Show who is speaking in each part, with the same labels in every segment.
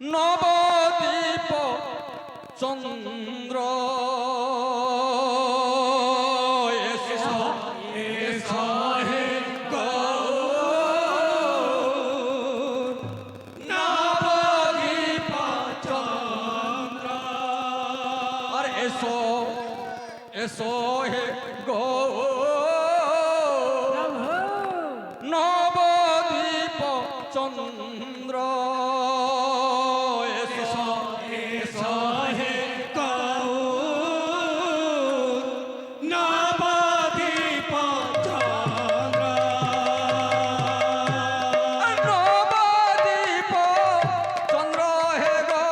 Speaker 1: নবদ্বীপ চন্দ্র এসো হে গো নবদ্বীপ চন্দ্র এসো এসো হে গো নবদ্বীপ চন্দ্র নবদ্বীপ চন্দ্র হে গো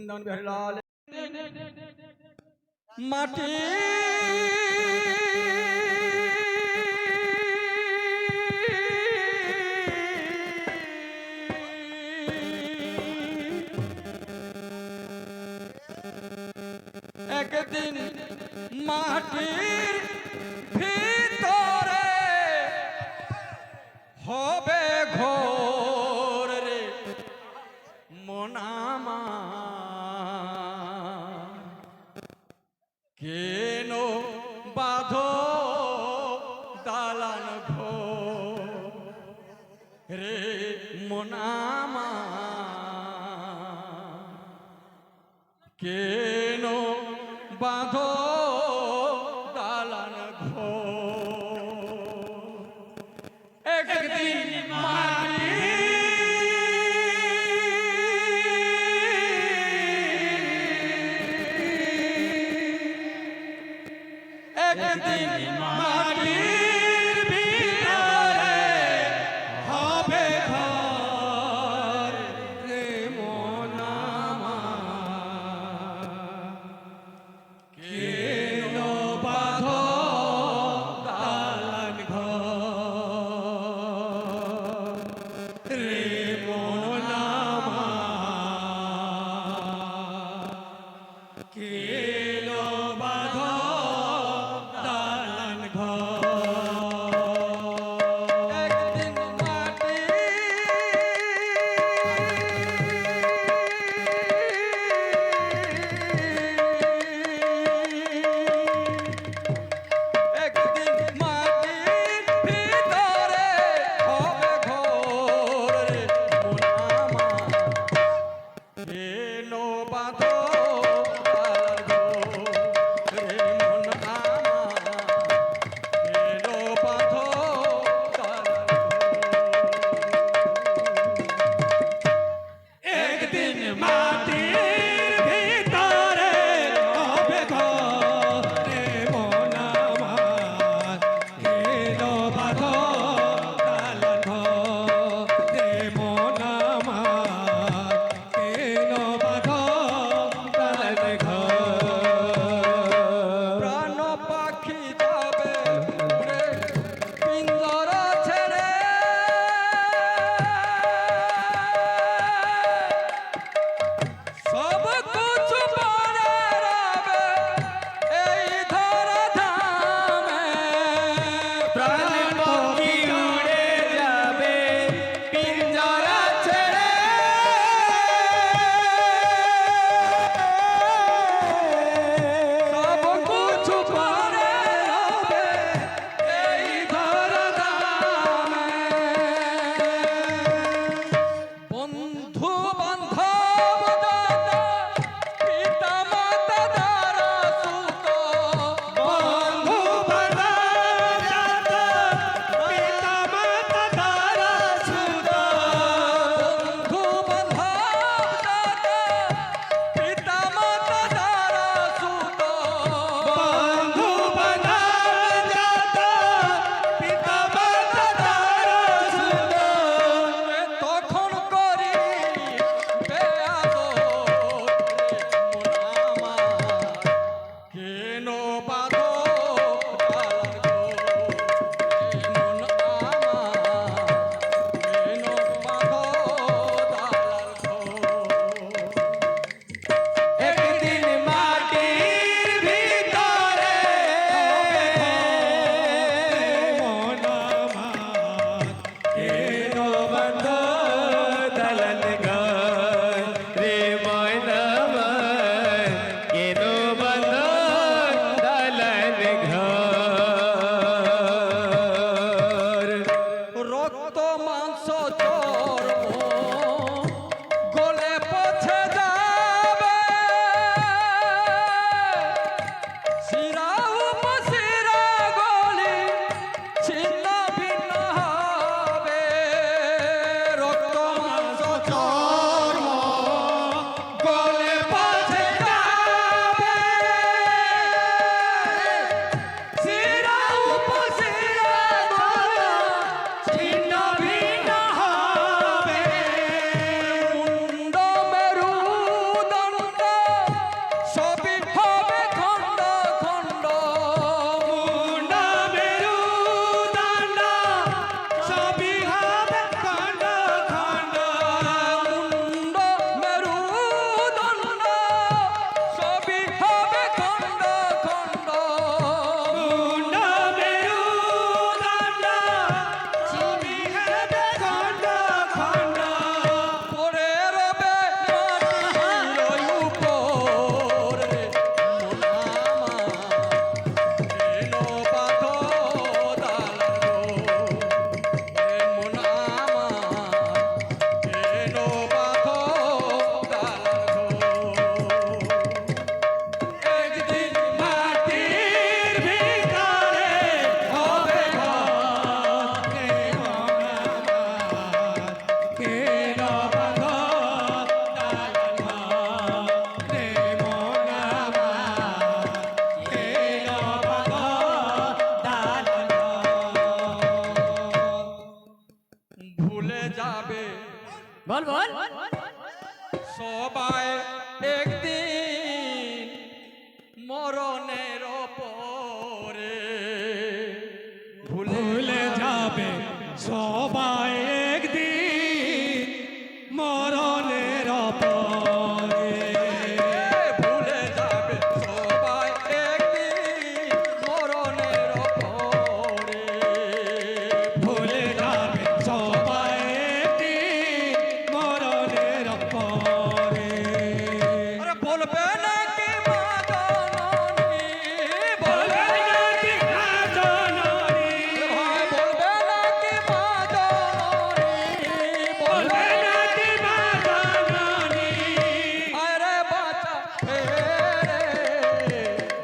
Speaker 1: বৃন্দাবন বিহারী লাল মাটি একদিন মাটির ভিতরে হবে ঘোর রে মনামা কেন বাঁধো দালান ঘোর রে মনামা কেন বাঁধো দালান ঘোর একদিন মাটি একদিন মাটির ভিতরে হবে ঘর রে মনামা কেন বাঁধো দালান ঘর রে মনামা কেন বাঁধো দালান ঘর একদিন মাটি একদিন মাটির ভিতরে হবে ঘোর রে মনামা কেন বাঁধো দালান ঘোর রে মনামা কেন বাঁধো একদিন মাটির ভিতরে হবে ঘর রে মনামা কেন বাঁধো দালান ঘর রে মনামা কেন বাঁধো দালান ঘর প্রাণ পাখি যাবে রে পিঞ্জর ছেড়ে সব কিছু পড়ে রবে এই ধরা ধামে প্রাণ পাখি উড়ে যাবে পিঞ্জরা ছেড়ে সব কিছু পড়ে রবে এই ধরা ধামে বন্ধু বান্ধব দাদা পিতা মাতা দ্বারা সুত বন্ধু বান্ধব দাদা পিতা মাতা দ্বারা সুত বন্ধু বান্ধব দাদা পিতা মাতা দ্বারা সুত বন্ধু বান্ধব দাদা পিতা মাতা দ্বারা সুত তখন করি সবাই একদিন মরণের পরে
Speaker 2: ভুলে যাবে সবাই একদিন মরণের পরে।
Speaker 1: ভুলে যাবে সবাই একদিন মরণের পরে।
Speaker 2: ভুলে যাবে সবাই একদিন মরণের পরে।
Speaker 1: আরে বলবে নাকি মা জননী, বলবে
Speaker 2: নাকি মা জননী,
Speaker 1: ভাই বলবে নাকি মা জননী, বলবে
Speaker 2: নাকি মা জননী।
Speaker 1: আরে বাঁচা রে,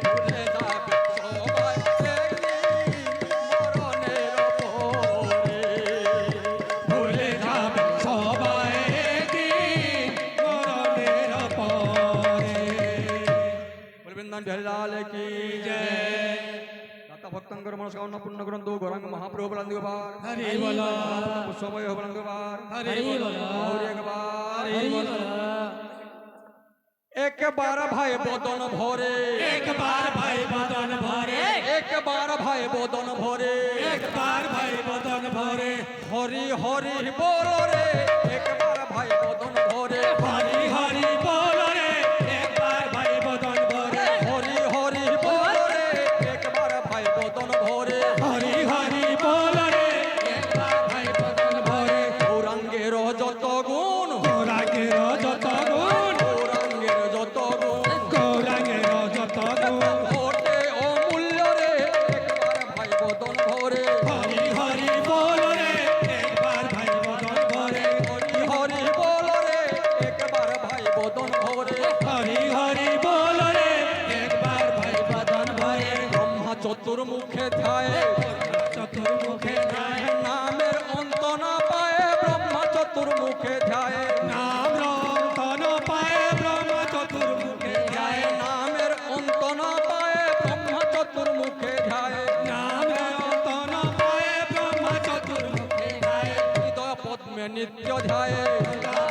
Speaker 1: ভুলে যাবে সবাই একদিন মরণের পরে।
Speaker 2: ভুলে যাবে সবাই একদিন মরণের পরে।
Speaker 1: বৃন্দাবন বিহারী লাল কি জয়। দাতা ভক্তঙ্কর মনস্কামনা পূর্ণ গ্রন্থ গৌরাঙ্গ মহাপ্রভু বলন্দ গোপাল
Speaker 2: হরি বলো,
Speaker 1: পুষ্পময় বলন্দ গোপাল
Speaker 2: হরি বলো,
Speaker 1: গৌরী গোপাল।
Speaker 2: হরি বলো।
Speaker 1: একবার ভাই বদন ভরে,
Speaker 2: একবার ভাই বদন ভরে,
Speaker 1: একবার ভাই বদন ভরে,
Speaker 2: একবার ভাই বদন ভরে।
Speaker 1: হরি হরি বল রে, একবার ভাই বদন ভরে,
Speaker 2: হরি হরি বল রে, একবার ভাই বদন ভরে।
Speaker 1: হরি হরি বল রে, একবার ভাই বদন ভরে।
Speaker 2: হরি হরি বল রে, একবার ভাই বদন ভরে।
Speaker 1: গৌরাঙ্গের যত গুণ,
Speaker 2: গৌরাঙ্গের যত গুণ,
Speaker 1: গৌরাঙ্গের যত গুণ,
Speaker 2: গৌরাঙ্গের যত গুণ।
Speaker 1: ওটে অমূল্য রে, একবার ভাই বদন ভরে।
Speaker 2: হরি হরি বল রে, একবার ভাই বদন ভরে।
Speaker 1: হরি হরি বল রে, একবার ভাই বদন ভরে।
Speaker 2: হরি হরি বল রে, একবার ভাই বদন ভরে।
Speaker 1: ব্রহ্মা চতুর্মুখে ধ্যায়,
Speaker 2: চতুর্মুখে নাই
Speaker 1: নামের অন্ত না পায়, ব্রহ্মা চতুর্মুখে ধ্যায়।
Speaker 2: নাম রতন পায়, ব্রহ্ম চতুর্মুখে যায়।
Speaker 1: নামের অন্ত না পায়, ব্রহ্মা চতুর্মুখে ধ্যায়।
Speaker 2: নাম রতন পায়, ব্রহ্ম চতুর্মুখে যায়।
Speaker 1: হৃদয় পদ্মে নিত্য ধ্যায়,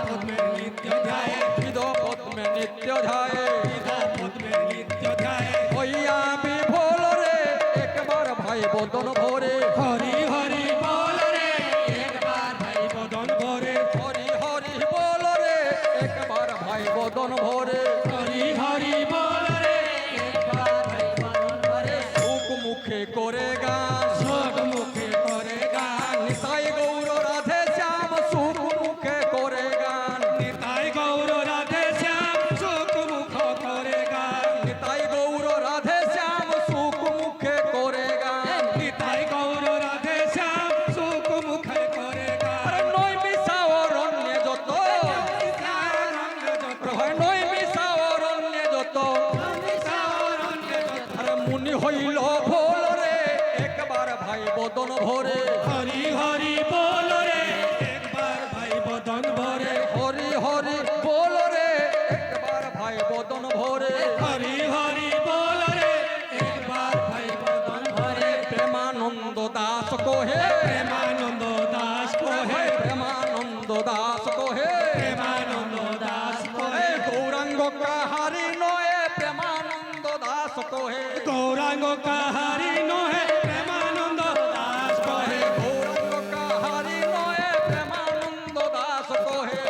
Speaker 2: পদ্মে নিত্য ধ্যায়,
Speaker 1: হৃদয় পদ্মে নিত্য ধ্যায়।
Speaker 2: পদ্মে নিত্য ধ্যায়।
Speaker 1: হইয়া বিভোল রে, একবার ভাই বদন ভরে।
Speaker 2: হরি হরি বল রে, একবার ভাই বদন ভরে।
Speaker 1: হরি হরি বল রে, একবার ভাই বদন ভরে।
Speaker 2: হরি হরি বল রে, একবার ভাই বদন ভরে।
Speaker 1: সুখ মুখে করে গান,
Speaker 2: সব মুখে করে গান,
Speaker 1: নিতাই গৌর রাধে শ্যাম, সুখ মুখে করে গান।
Speaker 2: নিতাই গৌর রাধে শ্যাম, সুখ মুখ করে গান।
Speaker 1: নিতাই গৌর রাধে শ্যাম, সুখ মুখে করে গান।
Speaker 2: নিতাই গৌর রাধে শ্যাম, সুখ মুখে করে গান।
Speaker 1: আরে নয় মিশা অরণ্যে যত, হয় নয় মিশা অরণ্যে যত। আরে মুনি হইল ভোল রে, একবার ভাই বদন ভরে।
Speaker 2: হরি হরি বল রে, একবার ভাই বদন ভরে।
Speaker 1: হরি হরি বল রে, একবার ভাই বদন ভরে।
Speaker 2: হরি হরি বল রে, একবার ভাই বদন ভরে।
Speaker 1: প্রেমানন্দ দাস কোহে,
Speaker 2: প্রেমানন্দ দাস কহে,
Speaker 1: প্রেমানন্দ দাস কোহে।
Speaker 2: প্রেমানন্দ দাস কহে।
Speaker 1: এই গৌরাঙ্গ কাহারি নয়, প্রেমানন্দ দাস কোহে।
Speaker 2: গৌরাঙ্গ কাহারি নহে, প্রেমানন্দ দাস কহে।
Speaker 1: গৌরাঙ্গ কাহারি নয়, প্রেমানন্দ দাস কোহে।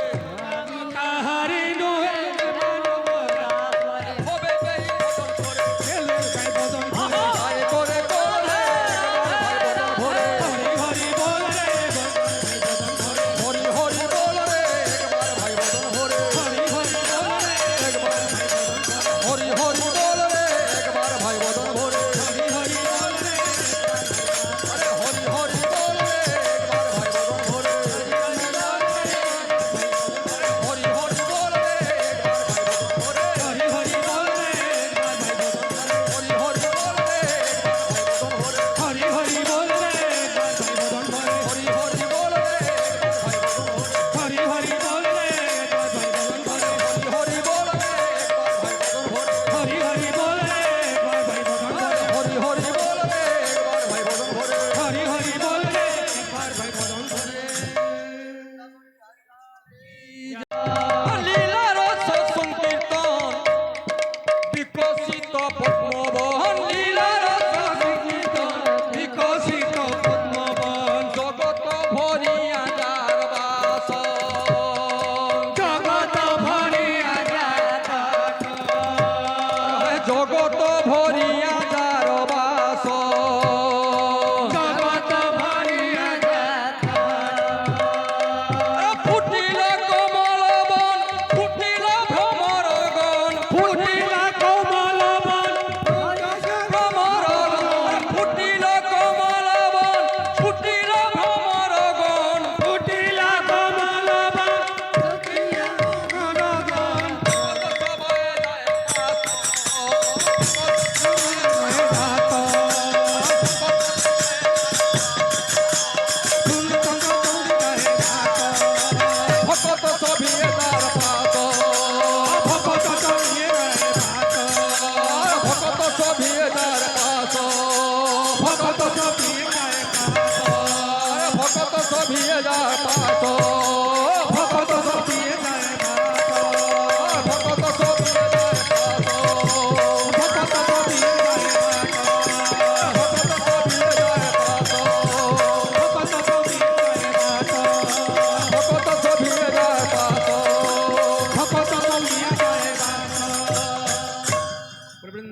Speaker 2: কাহারি নহে, প্রেমানন্দ দাস কহে।
Speaker 1: হবে এই ভজন করে,
Speaker 2: গেলে গাই বদন ভরে।
Speaker 1: গায়ে করে কোলে, একবার ভাই বদন ভরে।
Speaker 2: হরি হরি বল রে, ভাই বদন ভরে।
Speaker 1: হরি হরি বল রে, একবার ভাই বদন ভরে।
Speaker 2: হরি হরি বল রে,
Speaker 1: একবার
Speaker 2: ভাই বদন ভরে।
Speaker 1: হরি হরি বল রে, একবার ভাই বদন ভরে।
Speaker 2: হরি হরি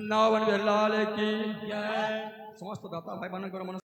Speaker 1: বৃন্দাবন বিহারীলাল কি
Speaker 2: জয়
Speaker 1: সমস্ত দাতা ভাই ମାନଙ୍କର